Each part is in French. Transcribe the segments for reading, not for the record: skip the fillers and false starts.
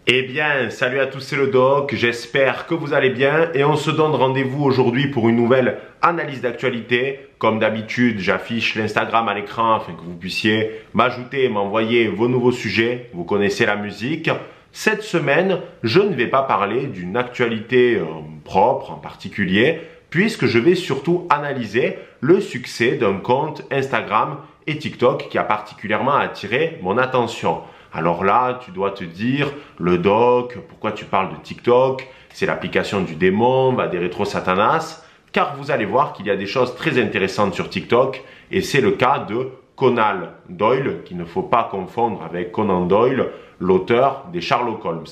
Eh bien, salut à tous, c'est le Doc, j'espère que vous allez bien et on se donne rendez-vous aujourd'hui pour une nouvelle analyse d'actualité. Comme d'habitude, j'affiche l'Instagram à l'écran afin que vous puissiez m'ajouter et m'envoyer vos nouveaux sujets. Vous connaissez la musique. Cette semaine, je ne vais pas parler d'une actualité propre en particulier, puisque je vais surtout analyser le succès d'un compte Instagram et TikTok qui a particulièrement attiré mon attention. Alors là, tu dois te dire, le Doc, pourquoi tu parles de TikTok? C'est l'application du démon, des rétro-satanas. Car vous allez voir qu'il y a des choses très intéressantes sur TikTok. Et c'est le cas de Conan Doyle, qu'il ne faut pas confondre avec Conan Doyle, l'auteur des Sherlock Holmes.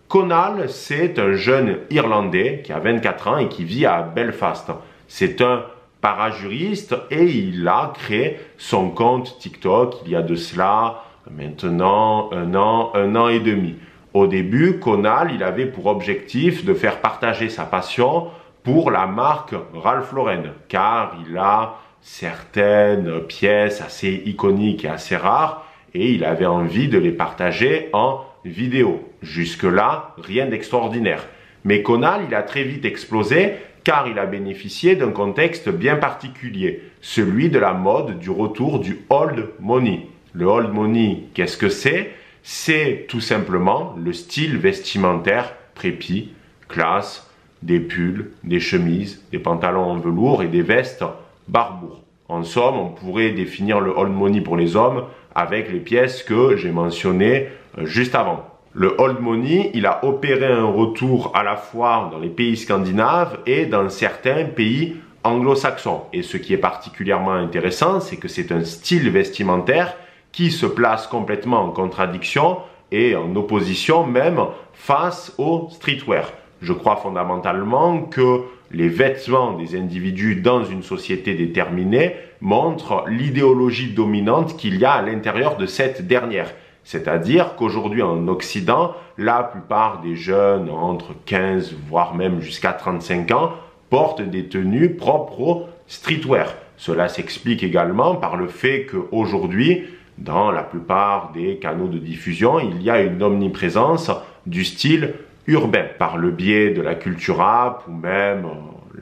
Conan, c'est un jeune Irlandais qui a 24 ans et qui vit à Belfast. C'est un parajuriste et il a créé son compte TikTok il y a de cela maintenant un an et demi. Au début, Conan, il avait pour objectif de faire partager sa passion pour la marque Ralph Lauren, car il a certaines pièces assez iconiques et assez rares, et il avait envie de les partager en vidéo. Jusque-là, rien d'extraordinaire. Mais Conan, il a très vite explosé, car il a bénéficié d'un contexte bien particulier, celui de la mode du retour du old money. Le old money, qu'est-ce que c'est? C'est tout simplement le style vestimentaire prépi, classe, des pulls, des chemises, des pantalons en velours et des vestes barbour. En somme, on pourrait définir le old money pour les hommes avec les pièces que j'ai mentionnées juste avant. Le old money, il a opéré un retour à la fois dans les pays scandinaves et dans certains pays anglo-saxons. Et ce qui est particulièrement intéressant, c'est que c'est un style vestimentaire qui se place complètement en contradiction et en opposition même face au streetwear. Je crois fondamentalement que les vêtements des individus dans une société déterminée montrent l'idéologie dominante qu'il y a à l'intérieur de cette dernière. C'est-à-dire qu'aujourd'hui en Occident, la plupart des jeunes entre 15 voire même jusqu'à 35 ans portent des tenues propres au streetwear. Cela s'explique également par le fait qu'aujourd'hui, dans la plupart des canaux de diffusion, il y a une omniprésence du style urbain par le biais de la culture rap ou même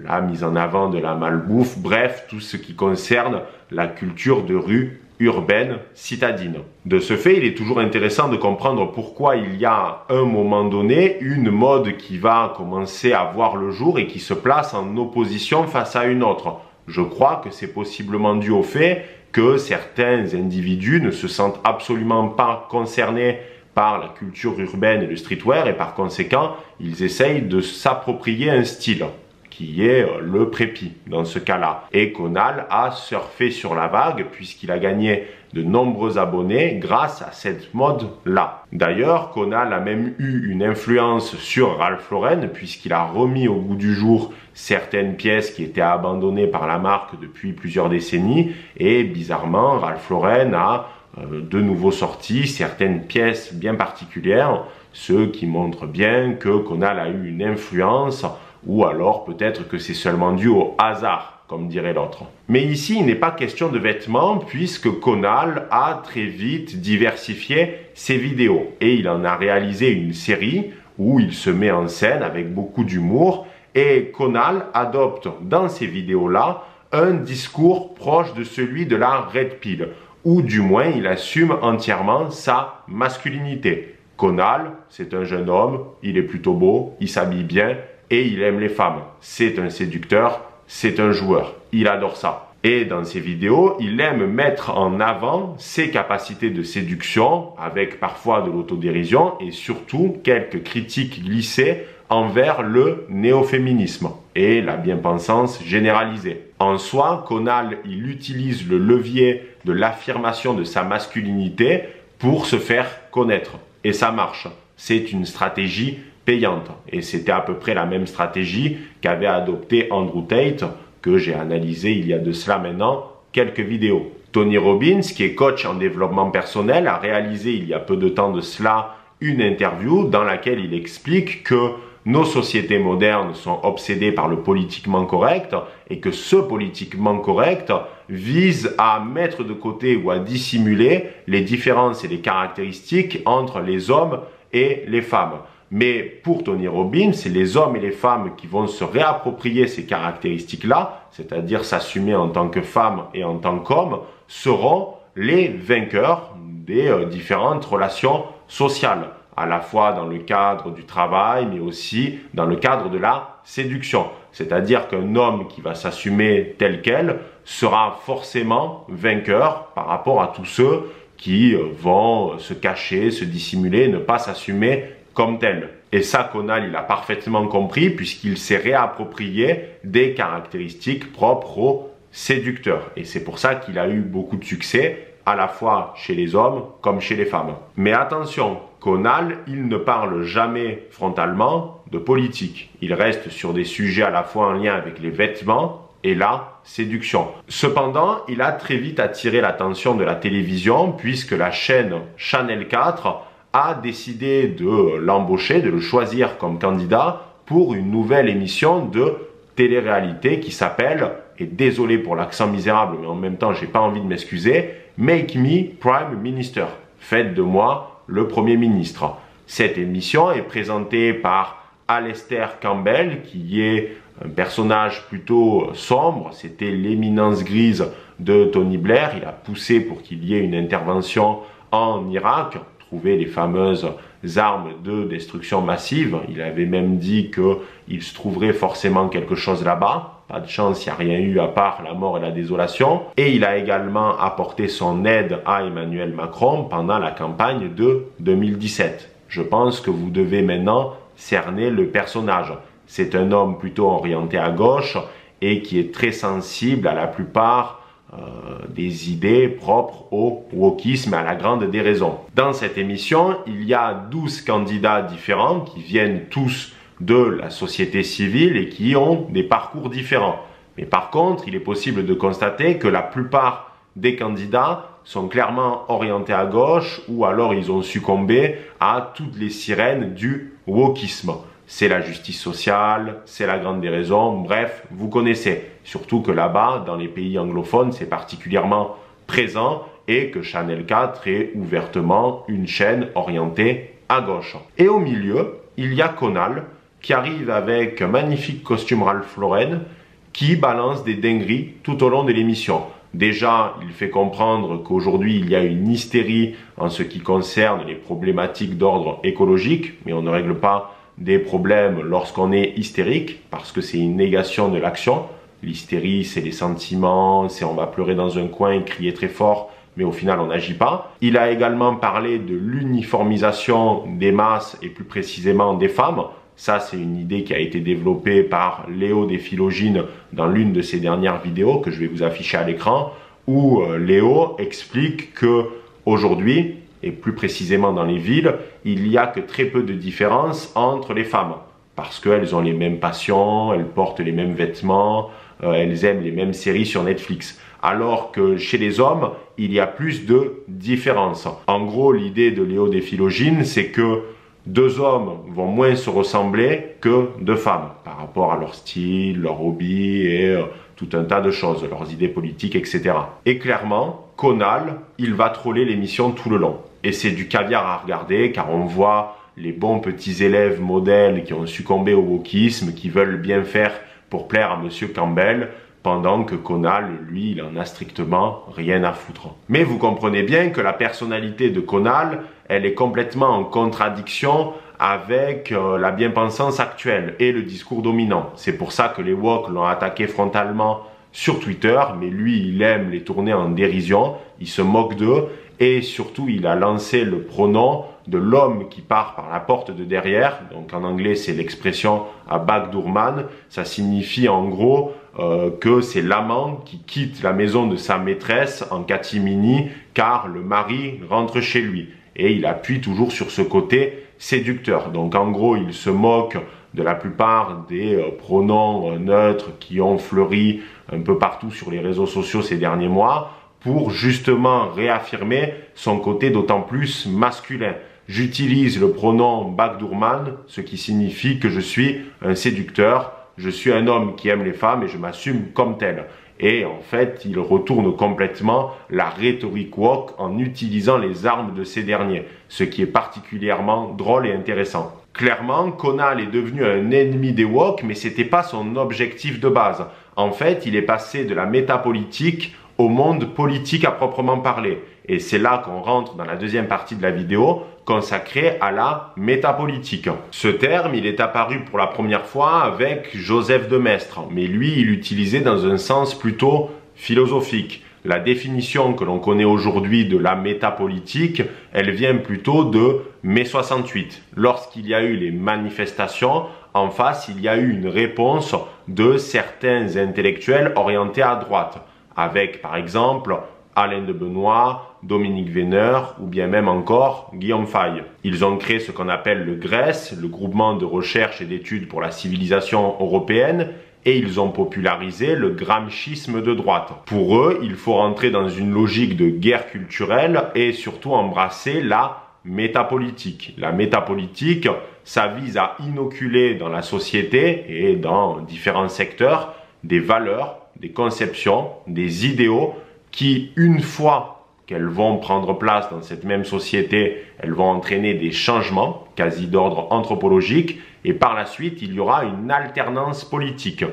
la mise en avant de la malbouffe, bref, tout ce qui concerne la culture de rue urbaine citadine. De ce fait, il est toujours intéressant de comprendre pourquoi il y a à un moment donné une mode qui va commencer à voir le jour et qui se place en opposition face à une autre. Je crois que c'est possiblement dû au fait que certains individus ne se sentent absolument pas concernés par la culture urbaine et le streetwear et par conséquent, ils essayent de s'approprier un style qui est le prépi dans ce cas-là. Et Conan a surfé sur la vague puisqu'il a gagné de nombreux abonnés grâce à cette mode-là. D'ailleurs, Conan a même eu une influence sur Ralph Lauren puisqu'il a remis au goût du jour certaines pièces qui étaient abandonnées par la marque depuis plusieurs décennies et bizarrement, Ralph Lauren a de nouveau sorti certaines pièces bien particulières, ce qui montre bien que Conan a eu une influence ou alors peut-être que c'est seulement dû au hasard, comme dirait l'autre. Mais ici, il n'est pas question de vêtements puisque Conan a très vite diversifié ses vidéos et il en a réalisé une série où il se met en scène avec beaucoup d'humour et Conan adopte dans ces vidéos-là un discours proche de celui de la Red Pill, ou du moins il assume entièrement sa masculinité. Conan, c'est un jeune homme, il est plutôt beau, il s'habille bien et il aime les femmes. C'est un séducteur, c'est un joueur, il adore ça. Et dans ses vidéos, il aime mettre en avant ses capacités de séduction avec parfois de l'autodérision et surtout quelques critiques glissées envers le néo-féminisme et la bien-pensance généralisée. En soi, Conan, il utilise le levier de l'affirmation de sa masculinité pour se faire connaître. Et ça marche. C'est une stratégie payante. Et c'était à peu près la même stratégie qu'avait adopté Andrew Tate, que j'ai analysé il y a de cela maintenant quelques vidéos. Tony Robbins, qui est coach en développement personnel, a réalisé il y a peu de temps de cela une interview dans laquelle il explique que nos sociétés modernes sont obsédées par le politiquement correct et que ce politiquement correct vise à mettre de côté ou à dissimuler les différences et les caractéristiques entre les hommes et les femmes. Mais pour Tony Robbins, c'est les hommes et les femmes qui vont se réapproprier ces caractéristiques-là, c'est-à-dire s'assumer en tant que femme et en tant qu'homme, seront les vainqueurs des différentes relations sociales, à la fois dans le cadre du travail, mais aussi dans le cadre de la séduction. C'est-à-dire qu'un homme qui va s'assumer tel quel sera forcément vainqueur par rapport à tous ceux qui vont se cacher, se dissimuler, ne pas s'assumer comme tel. Et ça, Conal, il a parfaitement compris puisqu'il s'est réapproprié des caractéristiques propres aux séducteurs. Et c'est pour ça qu'il a eu beaucoup de succès, à la fois chez les hommes comme chez les femmes. Mais attention, Conal, il ne parle jamais frontalement de politique. Il reste sur des sujets à la fois en lien avec les vêtements et la séduction. Cependant, il a très vite attiré l'attention de la télévision puisque la chaîne Channel 4 a décidé de l'embaucher, de le choisir comme candidat pour une nouvelle émission de télé-réalité qui s'appelle, et désolé pour l'accent misérable, mais en même temps, j'ai pas envie de m'excuser, Make Me Prime Minister. Faites de moi le Premier ministre. Cette émission est présentée par Alastair Campbell, qui est un personnage plutôt sombre. C'était l'éminence grise de Tony Blair. Il a poussé pour qu'il y ait une intervention en Irak, trouver les fameuses armes de destruction massive. Il avait même dit qu'il se trouverait forcément quelque chose là-bas. Pas de chance, il n'y a rien eu à part la mort et la désolation. Et il a également apporté son aide à Emmanuel Macron pendant la campagne de 2017. Je pense que vous devez maintenant cerner le personnage. C'est un homme plutôt orienté à gauche et qui est très sensible à la plupart des idées propres au wokisme et à la grande déraison. Dans cette émission, il y a 12 candidats différents qui viennent tous de la société civile et qui ont des parcours différents. Mais par contre, il est possible de constater que la plupart des candidats sont clairement orientés à gauche ou alors ils ont succombé à toutes les sirènes du wokisme. C'est la justice sociale, c'est la grande déraison, bref, vous connaissez. Surtout que là-bas, dans les pays anglophones, c'est particulièrement présent et que Channel 4 est ouvertement une chaîne orientée à gauche. Et au milieu, il y a Conal qui arrive avec un magnifique costume Ralph Lauren qui balance des dingueries tout au long de l'émission. Déjà, il fait comprendre qu'aujourd'hui, il y a une hystérie en ce qui concerne les problématiques d'ordre écologique, mais on ne règle pas des problèmes lorsqu'on est hystérique, parce que c'est une négation de l'action. L'hystérie, c'est les sentiments, c'est on va pleurer dans un coin et crier très fort, mais au final, on n'agit pas. Il a également parlé de l'uniformisation des masses et plus précisément des femmes. Ça, c'est une idée qui a été développée par Léo des Philogines dans l'une de ses dernières vidéos que je vais vous afficher à l'écran, où Léo explique que aujourd'hui, et plus précisément dans les villes, il n'y a que très peu de différence entre les femmes. Parce qu'elles ont les mêmes passions, elles portent les mêmes vêtements, elles aiment les mêmes séries sur Netflix. Alors que chez les hommes, il y a plus de différences. En gros, l'idée de Léo des Philogines, c'est que deux hommes vont moins se ressembler que deux femmes, par rapport à leur style, leur hobby et tout un tas de choses, leurs idées politiques, etc. Et clairement, Conal, il va troller l'émission tout le long. Et c'est du caviar à regarder, car on voit les bons petits élèves modèles qui ont succombé au wokisme, qui veulent bien faire pour plaire à Monsieur Campbell, pendant que Conal, lui, il en a strictement rien à foutre. Mais vous comprenez bien que la personnalité de Conal, elle est complètement en contradiction avec la bien-pensance actuelle et le discours dominant. C'est pour ça que les woke l'ont attaqué frontalement sur Twitter, mais lui, il aime les tourner en dérision, il se moque d'eux, et surtout, il a lancé le pronom de l'homme qui part par la porte de derrière. Donc en anglais, c'est l'expression à backdoorman. Ça signifie en gros que c'est l'amant qui quitte la maison de sa maîtresse en catimini car le mari rentre chez lui. Et il appuie toujours sur ce côté séducteur. Donc en gros, il se moque de la plupart des pronoms neutres qui ont fleuri un peu partout sur les réseaux sociaux ces derniers mois, pour justement réaffirmer son côté d'autant plus masculin. J'utilise le pronom backdoorman, ce qui signifie que je suis un séducteur, je suis un homme qui aime les femmes et je m'assume comme tel. Et en fait, il retourne complètement la rhétorique woke en utilisant les armes de ces derniers, ce qui est particulièrement drôle et intéressant. Clairement, Conal est devenu un ennemi des woke, mais c'était pas son objectif de base. En fait, il est passé de la métapolitique au monde politique à proprement parler. Et c'est là qu'on rentre dans la deuxième partie de la vidéo consacrée à la métapolitique. Ce terme, il est apparu pour la première fois avec Joseph de Maistre, mais lui, il l'utilisait dans un sens plutôt philosophique. La définition que l'on connaît aujourd'hui de la métapolitique, elle vient plutôt de mai 68. Lorsqu'il y a eu les manifestations, en face, il y a eu une réponse de certains intellectuels orientés à droite, avec par exemple Alain de Benoît, Dominique Véneur ou bien même encore Guillaume Faye. Ils ont créé ce qu'on appelle le GRES, le groupement de recherche et d'études pour la civilisation européenne, et ils ont popularisé le gramscisme de droite. Pour eux, il faut rentrer dans une logique de guerre culturelle et surtout embrasser la métapolitique. La métapolitique, ça vise à inoculer dans la société et dans différents secteurs des valeurs, des conceptions, des idéaux qui, une fois qu'elles vont prendre place dans cette même société, elles vont entraîner des changements quasi d'ordre anthropologique et par la suite, il y aura une alternance politique.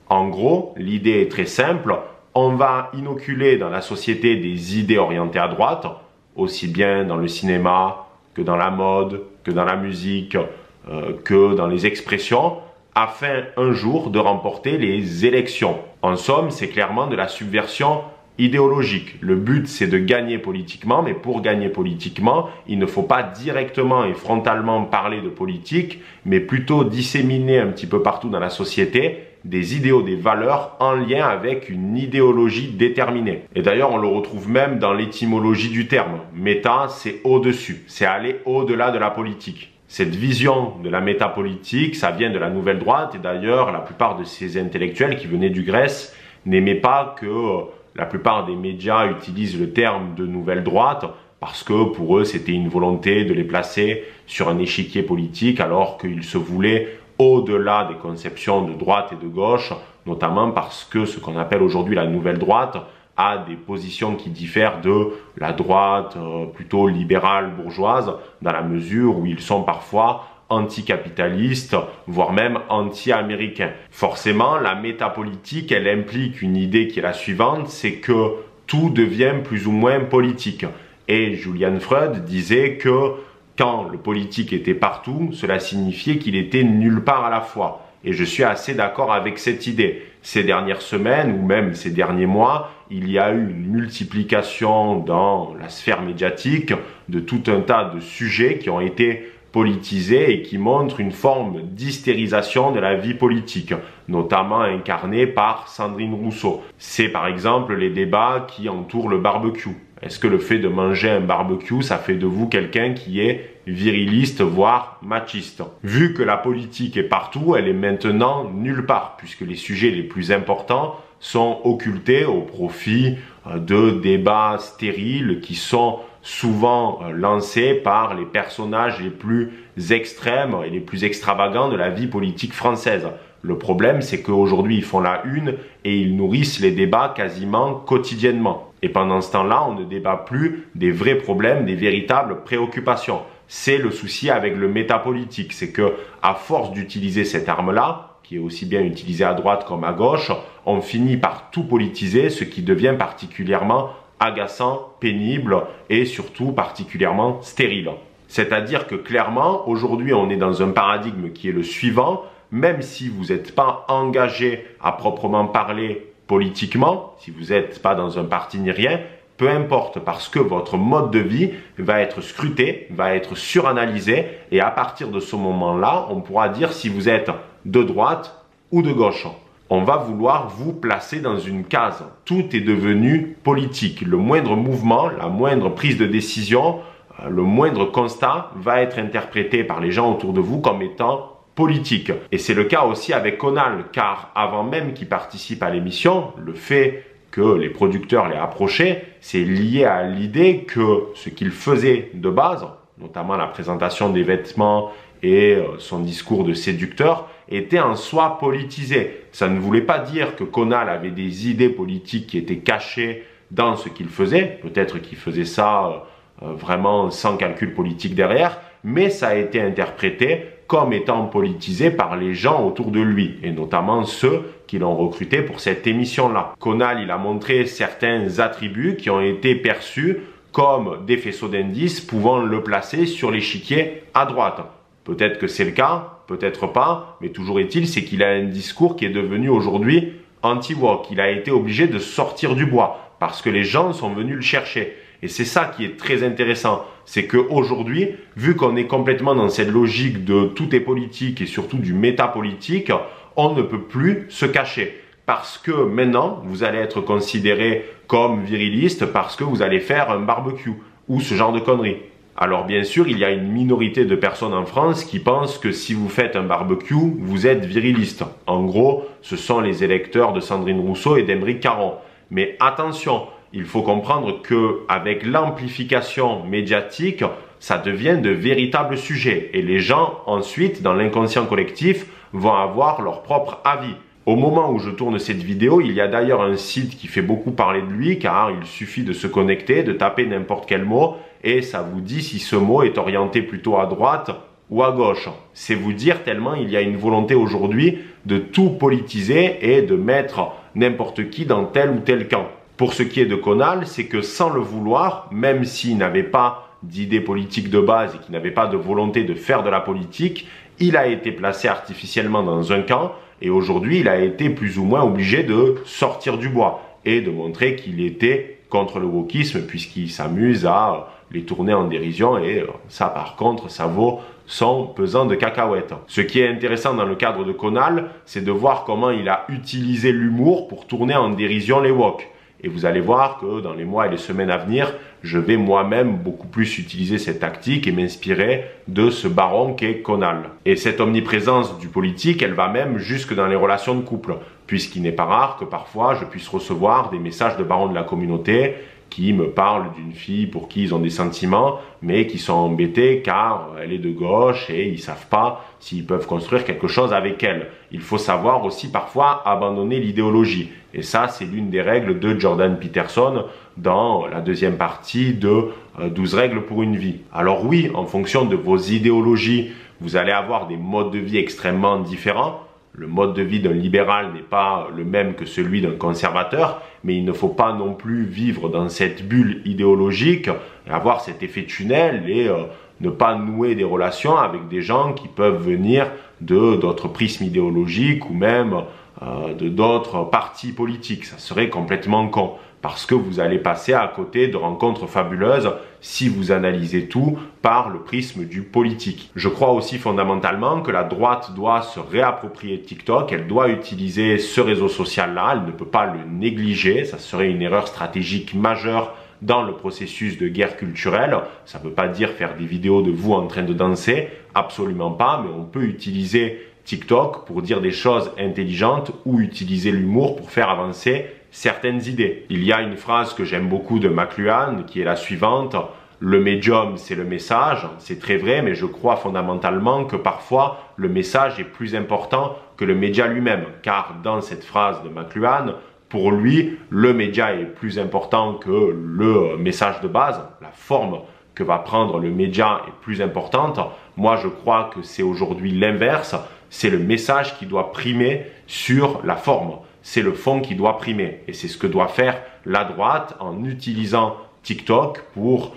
En gros, l'idée est très simple, on va inoculer dans la société des idées orientées à droite, aussi bien dans le cinéma que dans la mode, que dans la musique, que dans les expressions, afin un jour de remporter les élections. En somme, c'est clairement de la subversion idéologique. Le but, c'est de gagner politiquement, mais pour gagner politiquement, il ne faut pas directement et frontalement parler de politique, mais plutôt disséminer un petit peu partout dans la société des idéaux, des valeurs en lien avec une idéologie déterminée. Et d'ailleurs, on le retrouve même dans l'étymologie du terme. Méta, c'est au-dessus, c'est aller au-delà de la politique. Cette vision de la métapolitique, ça vient de la nouvelle droite, et d'ailleurs, la plupart de ces intellectuels qui venaient du Grèce n'aimaient pas que la plupart des médias utilisent le terme de nouvelle droite parce que pour eux, c'était une volonté de les placer sur un échiquier politique alors qu'ils se voulaient au-delà des conceptions de droite et de gauche, notamment parce que ce qu'on appelle aujourd'hui la nouvelle droite a des positions qui diffèrent de la droite plutôt libérale bourgeoise dans la mesure où ils sont parfois anticapitalistes, voire même anti-américains. Forcément, la métapolitique, elle implique une idée qui est la suivante, c'est que tout devient plus ou moins politique. Et Julian Freud disait que quand le politique était partout, cela signifiait qu'il était nulle part à la fois. Et je suis assez d'accord avec cette idée. Ces dernières semaines, ou même ces derniers mois, il y a eu une multiplication dans la sphère médiatique de tout un tas de sujets qui ont été politisés et qui montrent une forme d'hystérisation de la vie politique, notamment incarnée par Sandrine Rousseau. C'est par exemple les débats qui entourent le barbecue. Est-ce que le fait de manger un barbecue, ça fait de vous quelqu'un qui est viriliste, voire machiste? Vu que la politique est partout, elle est maintenant nulle part, puisque les sujets les plus importants sont occultés au profit de débats stériles qui sont souvent lancés par les personnages les plus extrêmes et les plus extravagants de la vie politique française. Le problème, c'est qu'aujourd'hui, ils font la une et ils nourrissent les débats quasiment quotidiennement. Et pendant ce temps-là, on ne débat plus des vrais problèmes, des véritables préoccupations. C'est le souci avec le métapolitique, c'est que à force d'utiliser cette arme-là, qui est aussi bien utilisée à droite comme à gauche, on finit par tout politiser, ce qui devient particulièrement agaçant, pénible et surtout particulièrement stérile. C'est-à-dire que clairement, aujourd'hui, on est dans un paradigme qui est le suivant, même si vous n'êtes pas engagé à proprement parler politiquement, si vous n'êtes pas dans un parti ni rien, peu importe, parce que votre mode de vie va être scruté, va être suranalysé, et à partir de ce moment-là, on pourra dire si vous êtes de droite ou de gauche. On va vouloir vous placer dans une case. Tout est devenu politique. Le moindre mouvement, la moindre prise de décision, le moindre constat va être interprété par les gens autour de vous comme étant politique. Et c'est le cas aussi avec Conal, car avant même qu'il participe à l'émission, le fait que les producteurs l'aient approché, c'est lié à l'idée que ce qu'il faisait de base, notamment la présentation des vêtements et son discours de séducteur était en soi politisé. Ça ne voulait pas dire que Conal avait des idées politiques qui étaient cachées dans ce qu'il faisait. Peut-être qu'il faisait ça vraiment sans calcul politique derrière, mais ça a été interprété comme étant politisé par les gens autour de lui, et notamment ceux qui l'ont recruté pour cette émission-là. Conal, il a montré certains attributs qui ont été perçus comme des faisceaux d'indices pouvant le placer sur l'échiquier à droite. Peut-être que c'est le cas, peut-être pas, mais toujours est-il, c'est qu'il a un discours qui est devenu aujourd'hui anti-woke. Il a été obligé de sortir du bois parce que les gens sont venus le chercher. Et c'est ça qui est très intéressant, c'est qu'aujourd'hui, vu qu'on est complètement dans cette logique de tout est politique et surtout du métapolitique, on ne peut plus se cacher. Parce que maintenant, vous allez être considéré comme viriliste parce que vous allez faire un barbecue ou ce genre de conneries. Alors bien sûr, il y a une minorité de personnes en France qui pensent que si vous faites un barbecue, vous êtes viriliste. En gros, ce sont les électeurs de Sandrine Rousseau et d'Aymeric Caron. Mais attention, il faut comprendre qu'avec l'amplification médiatique, ça devient de véritables sujets. Et les gens, ensuite, dans l'inconscient collectif, vont avoir leur propre avis. Au moment où je tourne cette vidéo, il y a d'ailleurs un site qui fait beaucoup parler de lui, car il suffit de se connecter, de taper n'importe quel mot, et ça vous dit si ce mot est orienté plutôt à droite ou à gauche. C'est vous dire tellement il y a une volonté aujourd'hui de tout politiser et de mettre n'importe qui dans tel ou tel camp. Pour ce qui est de Conal, c'est que sans le vouloir, même s'il n'avait pas d'idée politique de base et qu'il n'avait pas de volonté de faire de la politique, il a été placé artificiellement dans un camp et aujourd'hui il a été plus ou moins obligé de sortir du bois et de montrer qu'il était contre le wokisme puisqu'il s'amuse à les tourner en dérision et ça par contre ça vaut son pesant de cacahuètes. Ce qui est intéressant dans le cadre de Conal, c'est de voir comment il a utilisé l'humour pour tourner en dérision les woke. Et vous allez voir que dans les mois et les semaines à venir, je vais moi-même beaucoup plus utiliser cette tactique et m'inspirer de ce baron qu'est Conal. Et cette omniprésence du politique, elle va même jusque dans les relations de couple, puisqu'il n'est pas rare que parfois je puisse recevoir des messages de barons de la communauté qui me parlent d'une fille pour qui ils ont des sentiments, mais qui sont embêtés car elle est de gauche et ils ne savent pas s'ils peuvent construire quelque chose avec elle. Il faut savoir aussi parfois abandonner l'idéologie. Et ça, c'est l'une des règles de Jordan Peterson dans la deuxième partie de 12 règles pour une vie. Alors oui, en fonction de vos idéologies, vous allez avoir des modes de vie extrêmement différents. Le mode de vie d'un libéral n'est pas le même que celui d'un conservateur, mais il ne faut pas non plus vivre dans cette bulle idéologique, avoir cet effet tunnel et ne pas nouer des relations avec des gens qui peuvent venir de d'autres prismes idéologiques ou même de d'autres partis politiques. Ça serait complètement con parce que vous allez passer à côté de rencontres fabuleuses si vous analysez tout par le prisme du politique. Je crois aussi fondamentalement que la droite doit se réapproprier TikTok, elle doit utiliser ce réseau social-là, elle ne peut pas le négliger, ça serait une erreur stratégique majeure dans le processus de guerre culturelle. Ça ne veut pas dire faire des vidéos de vous en train de danser, absolument pas, mais on peut utiliser TikTok pour dire des choses intelligentes ou utiliser l'humour pour faire avancer certaines idées. Il y a une phrase que j'aime beaucoup de McLuhan qui est la suivante: le médium c'est le message. C'est très vrai, mais je crois fondamentalement que parfois le message est plus important que le média lui-même, car dans cette phrase de McLuhan, pour lui, le média est plus important que le message de base, la forme que va prendre le média est plus importante. Moi, je crois que c'est aujourd'hui l'inverse. C'est le message qui doit primer sur la forme. C'est le fond qui doit primer. Et c'est ce que doit faire la droite en utilisant TikTok pour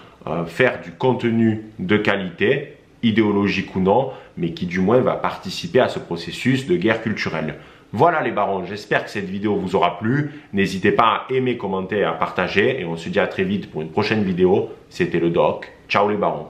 faire du contenu de qualité, idéologique ou non, mais qui du moins va participer à ce processus de guerre culturelle. Voilà les barons, j'espère que cette vidéo vous aura plu. N'hésitez pas à aimer, commenter et à partager. Et on se dit à très vite pour une prochaine vidéo. C'était le Doc. Ciao les barons.